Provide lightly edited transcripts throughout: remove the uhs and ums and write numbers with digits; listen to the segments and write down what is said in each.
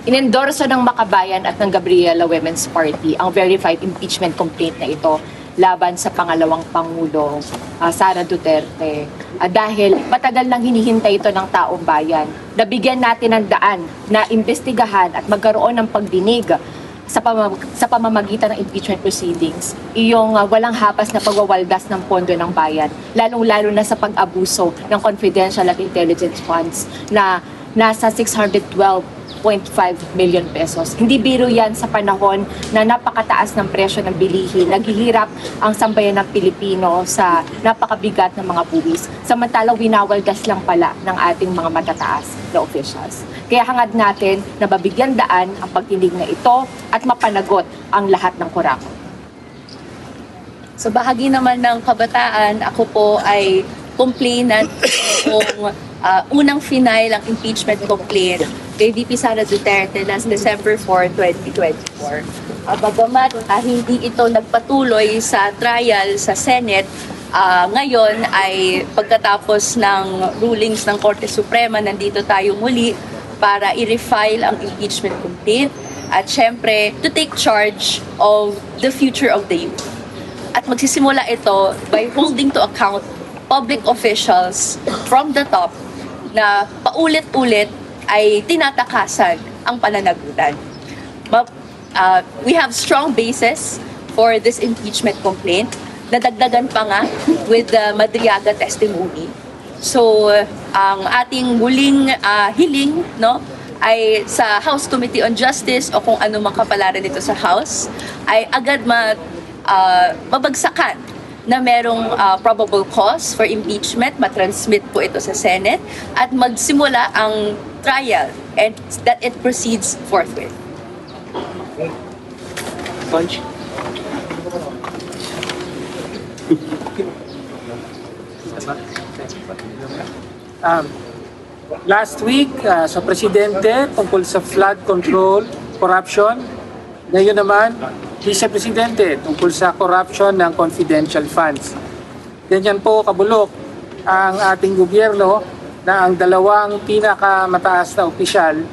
Inendorso ng Makabayan at ng Gabriela Women's Party ang verified impeachment complaint na ito laban sa pangalawang Pangulo, Sara Duterte. Dahil matagal nang hinihintay ito ng taong bayan. Nabigyan natin ng daan na imbestigahan at magkaroon ng pagdinig sa pamamagitan ng impeachment proceedings, iyong walang hapas na pagwawaldas ng pondo ng bayan, lalong-lalo na sa pag-abuso ng confidential at intelligence funds na nasa 612.5 million pesos. Hindi biro yan sa panahon na napakataas ng presyo ng bilihin, naghihirap ang sambayan ng Pilipino sa napakabigat ng mga buwis. Samantalang winawaldas lang pala ng ating mga matataas na officials. Kaya hangad natin na mabigyan daan ang pagtinig na ito at mapanagot ang lahat ng kurakot. Sa bahagi naman ng kabataan, ako po ay complainant kung unang final ang impeachment complaint kay VP Sara Duterte last December 4, 2024. Bagamat hindi ito nagpatuloy sa trial sa Senate, ngayon ay pagkatapos ng rulings ng Korte Suprema, nandito tayo muli para i-refile ang impeachment complaint at syempre to take charge of the future of the youth. At magsisimula ito by holding to account public officials from the top na paulit-ulit ay tinatakasan ang pananagutan. We have strong basis for this impeachment complaint. Nadagdagan pa nga with the Madriaga testimony. So, ang ating muling hiling ay sa House Committee on Justice o kung ano mang kapalaran nito sa House, ay agad mabagsakan na merong probable cause for impeachment, matransmit po ito sa Senate, at magsimula ang trial and that it proceeds forthwith. Punch. Last week, sa Presidente tungkol sa flood control, corruption. Ngayon naman, Vice Presidente tungkol sa corruption ng confidential funds. Ganyan po kabulok ang ating gobyerno na ang dalawang pinakamataas na opisyal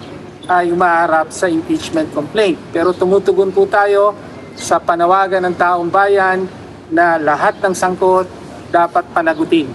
ay umaharap sa impeachment complaint. Pero tumutugon po tayo sa panawagan ng taong bayan na lahat ng sangkot dapat panagutin.